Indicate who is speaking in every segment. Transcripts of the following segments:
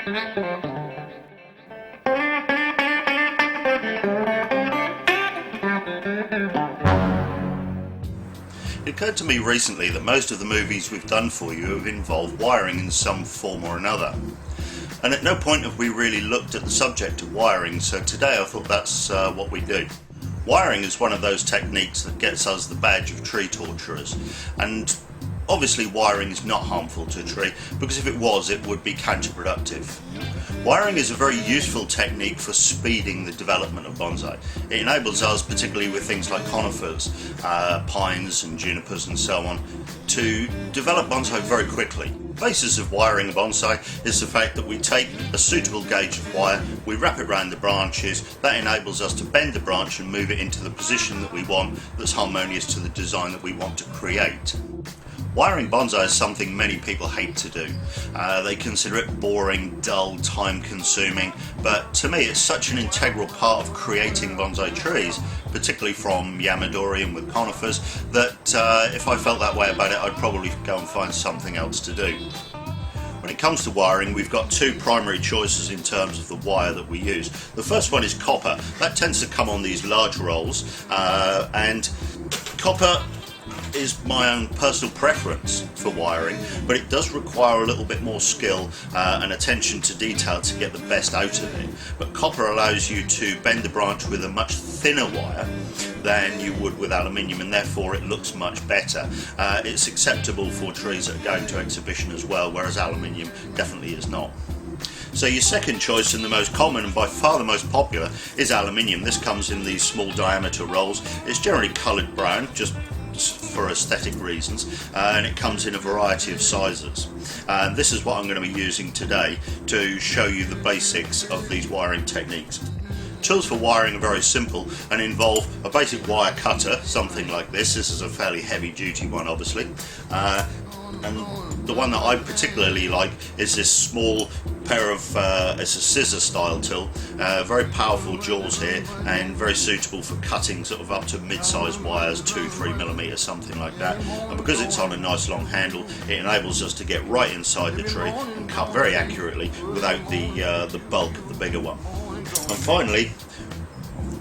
Speaker 1: It occurred to me recently that most of the movies we've done for you have involved wiring in some form or another. And at no point have we really looked at the subject of wiring, so today I thought that's what we do. Wiring is one of those techniques that gets us the badge of tree torturers, and obviously wiring is not harmful to a tree, because if it was, it would be counterproductive. Wiring is a very useful technique for speeding the development of bonsai. It enables us, particularly with things like conifers, pines and junipers and so on, to develop bonsai very quickly. The basis of wiring a bonsai is the fact that we take a suitable gauge of wire, we wrap it around the branches. That enables us to bend the branch and move it into the position that we want, that's harmonious to the design that we want to create. Wiring bonsai is something many people hate to do. They consider it boring, dull, time consuming, but to me it's such an integral part of creating bonsai trees, particularly from Yamadori and with conifers, that if I felt that way about it, I'd probably go and find something else to do. When it comes to wiring, we've got two primary choices in terms of the wire that we use. The first one is copper. That tends to come on these large rolls, and copper is my own personal preference for wiring, but it does require a little bit more skill and attention to detail to get the best out of it. But copper allows you to bend the branch with a much thinner wire than you would with aluminium, and therefore it looks much better. It's acceptable for trees that are going to exhibition as well, whereas aluminium definitely is not. So your second choice, and the most common and by far the most popular, is aluminium. This comes in these small diameter rolls. It's generally coloured brown, just for aesthetic reasons, and it comes in a variety of sizes. And this is what I'm going to be using today to show you the basics of these wiring techniques. Tools for wiring are very simple and involve a basic wire cutter, something like this. This is a fairly heavy duty one, obviously, and the one that I particularly like is this small pair of, it's a scissor style tool, very powerful jaws here and very suitable for cutting sort of up to mid-sized wires, 2-3mm, something like that. And because it's on a nice long handle, it enables us to get right inside the tree and cut very accurately without the bulk of the bigger one. And finally,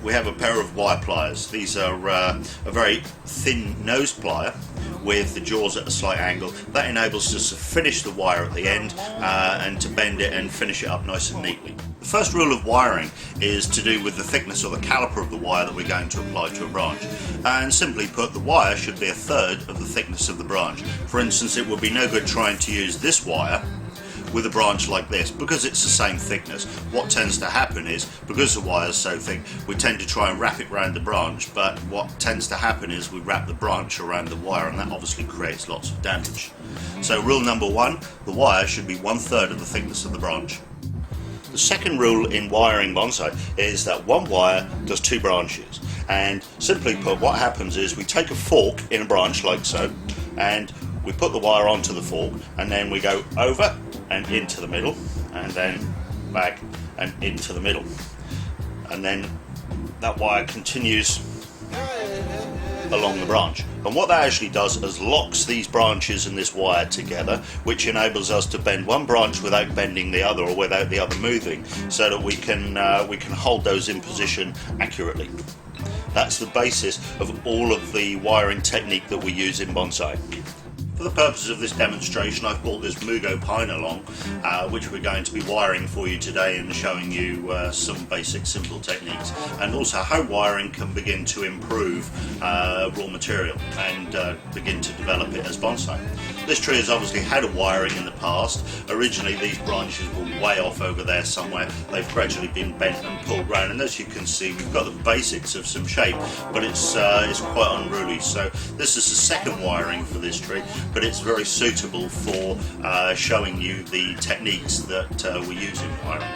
Speaker 1: we have a pair of wire pliers. These are a very thin nose plier with the jaws at a slight angle. That enables us to finish the wire at the end and to bend it and finish it up nice and neatly. The first rule of wiring is to do with the thickness or the caliper of the wire that we're going to apply to a branch. And simply put, the wire should be a third of the thickness of the branch. For instance, it would be no good trying to use this wire with a branch like this, because it's the same thickness. What tends to happen is, because the wire is so thick, we tend to try and wrap it around the branch, but what tends to happen is we wrap the branch around the wire, and that obviously creates lots of damage. So rule number one, the wire should be 1/3 of the thickness of the branch. The second rule in wiring bonsai is that one wire does two branches, and simply put, what happens is we take a fork in a branch like so, and we put the wire onto the fork, and then we go over and into the middle, and then back and into the middle, and then that wire continues along the branch. And what that actually does is locks these branches and this wire together, which enables us to bend one branch without bending the other, or without the other moving, so that we can hold those in position accurately. That's the basis of all of the wiring technique that we use in bonsai. For the purposes of this demonstration, I've brought this Mugo pine along, which we're going to be wiring for you today and showing you some basic simple techniques, and also how wiring can begin to improve raw material and begin to develop it as bonsai. This tree has obviously had a wiring in the past. Originally these branches were way off over there somewhere. They've gradually been bent and pulled round, and as you can see, we've got the basics of some shape, but it's quite unruly. So this is the second wiring for this tree, but it's very suitable for showing you the techniques that we use in wiring.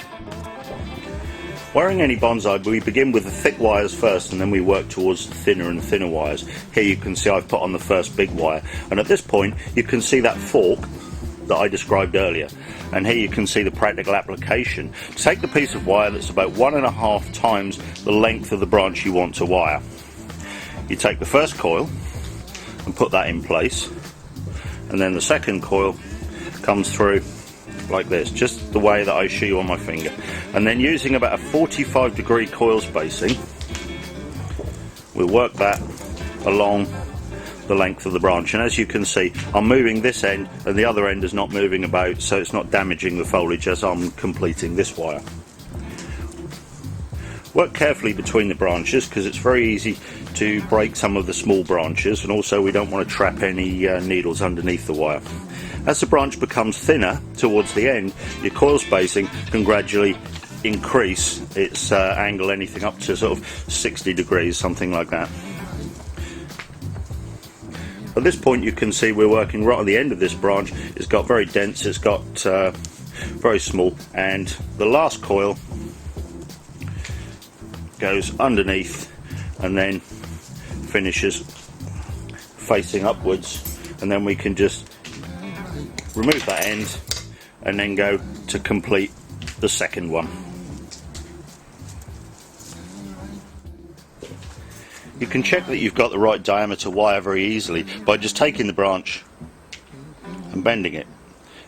Speaker 1: Wiring any bonsai, we begin with the thick wires first, and then we work towards the thinner and thinner wires. Here you can see I've put on the first big wire, and at this point you can see that fork that I described earlier, and here you can see the practical application. Take the piece of wire that's about 1.5 times the length of the branch you want to wire. You take the first coil and put that in place, and then the second coil comes through like this, just the way that I show you on my finger, and then using about a 45-degree coil spacing, we'll work that along the length of the branch. And as you can see, I'm moving this end and the other end is not moving about, so it's not damaging the foliage as I'm completing this wire. Work carefully between the branches because it's very easy to break some of the small branches, and also we don't want to trap any needles underneath the wire. As the branch becomes thinner towards the end, your coil spacing can gradually increase its angle, anything up to sort of 60 degrees, something like that. At this point you can see we're working right on the end of this branch. It's got very dense, it's got very small, and the last coil goes underneath and then finishes facing upwards, and then we can just remove that end and then go to complete the second one. You can check that you've got the right diameter wire very easily by just taking the branch and bending it.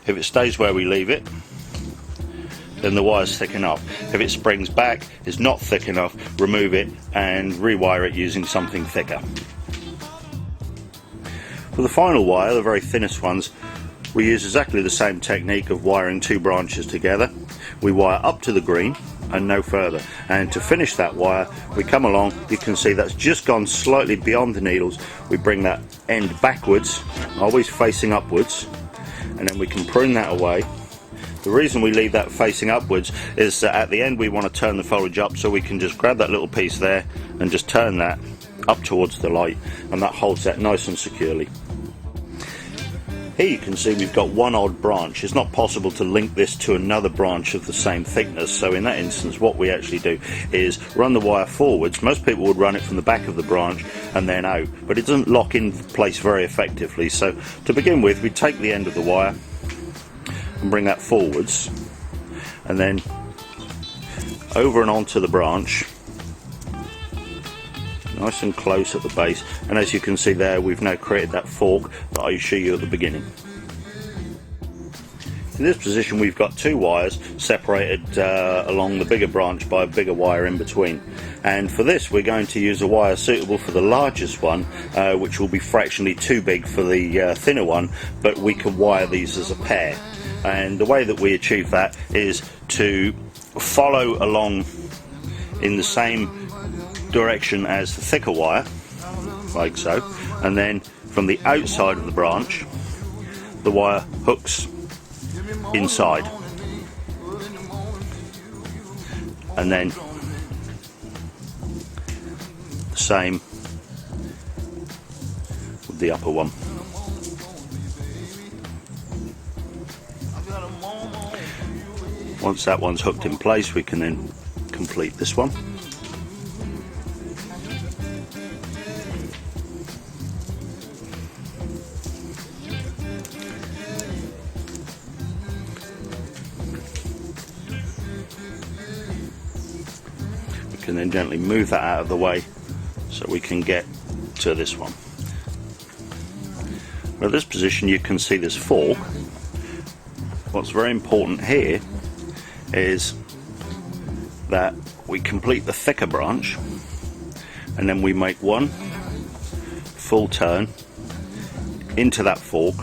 Speaker 1: If it stays where we leave it, then the wire's thick enough. If it springs back, is not thick enough, remove it and rewire it using something thicker. For the final wire, the very thinnest ones, we use exactly the same technique of wiring two branches together. We wire up to the green and no further, and to finish that wire we come along, you can see that's just gone slightly beyond the needles. We bring that end backwards, always facing upwards, and then we can prune that away. The reason we leave that facing upwards is that at the end we want to turn the foliage up, so we can just grab that little piece there and just turn that up towards the light, and that holds that nice and securely. Here you can see we've got one odd branch. It's not possible to link this to another branch of the same thickness, so in that instance what we actually do is run the wire forwards. Most people would run it from the back of the branch and then out, but it doesn't lock in place very effectively. So to begin with, we take the end of the wire and bring that forwards, and then over and onto the branch, nice and close at the base, and as you can see there, we've now created that fork that I showed you at the beginning. In this position we've got two wires separated along the bigger branch by a bigger wire in between, and for this we're going to use a wire suitable for the largest one, which will be fractionally too big for the thinner one, but we can wire these as a pair. And the way that we achieve that is to follow along in the same direction as the thicker wire, like so, and then from the outside of the branch the wire hooks inside, and then the same with the upper one. Once that one's hooked in place, we can then complete this one. We can then gently move that out of the way so we can get to this one. At this position you can see this fork. What's very important here is that we complete the thicker branch, and then we make one full turn into that fork,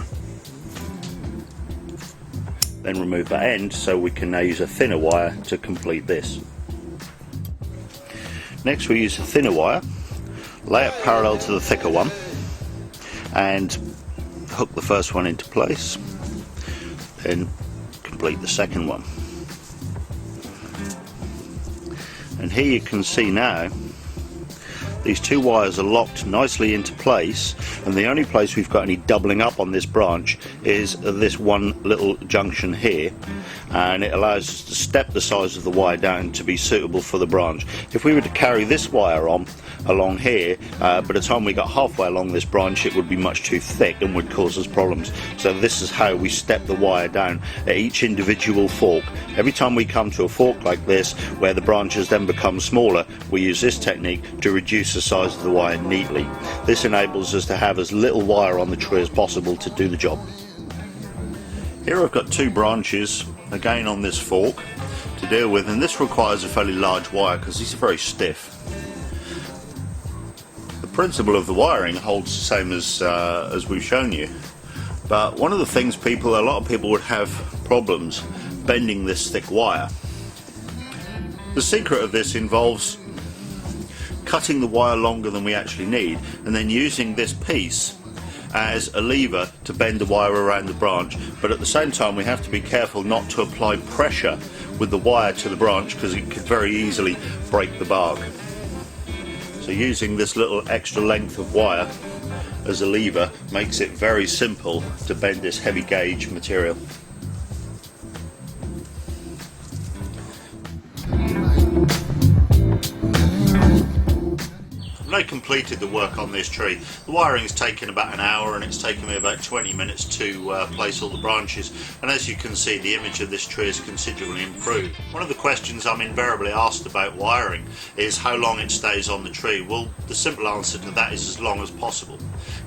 Speaker 1: then remove that end, so we can now use a thinner wire to complete this. Next we use a thinner wire, lay it parallel to the thicker one, and hook the first one into place, then complete the second one. And here you can see now these two wires are locked nicely into place, and the only place we've got any doubling up on this branch is this one little junction here, and it allows us to step the size of the wire down to be suitable for the branch. If we were to carry this wire on along here, by the time we got halfway along this branch it would be much too thick and would cause us problems. So this is how we step the wire down at each individual fork. Every time we come to a fork like this where the branches then become smaller, we use this technique to reduce the size of the wire neatly. This enables us to have as little wire on the tree as possible to do the job. Here I've got two branches again on this fork to deal with, and this requires a fairly large wire because these are very stiff. The principle of the wiring holds the same as we've shown you, but one of the things a lot of people would have problems bending this thick wire. The secret of this involves cutting the wire longer than we actually need and then using this piece as a lever to bend the wire around the branch, but at the same time we have to be careful not to apply pressure with the wire to the branch because it could very easily break the bark. So using this little extra length of wire as a lever makes it very simple to bend this heavy gauge material. I completed the work on this tree. The wiring has taken about an hour and it's taken me about 20 minutes to place all the branches, and as you can see the image of this tree is considerably improved. One of the questions I'm invariably asked about wiring is how long it stays on the tree. Well, the simple answer to that is as long as possible.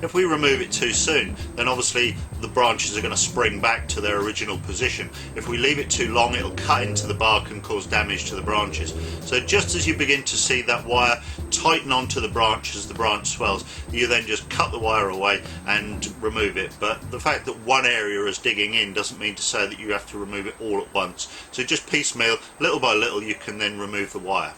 Speaker 1: If we remove it too soon, then obviously the branches are going to spring back to their original position. If we leave it too long, it'll cut into the bark and cause damage to the branches. So just as you begin to see that wire tighten onto the branch as the branch swells, you then just cut the wire away and remove it. But the fact that one area is digging in doesn't mean to say that you have to remove it all at once. So just piecemeal, little by little, you can then remove the wire.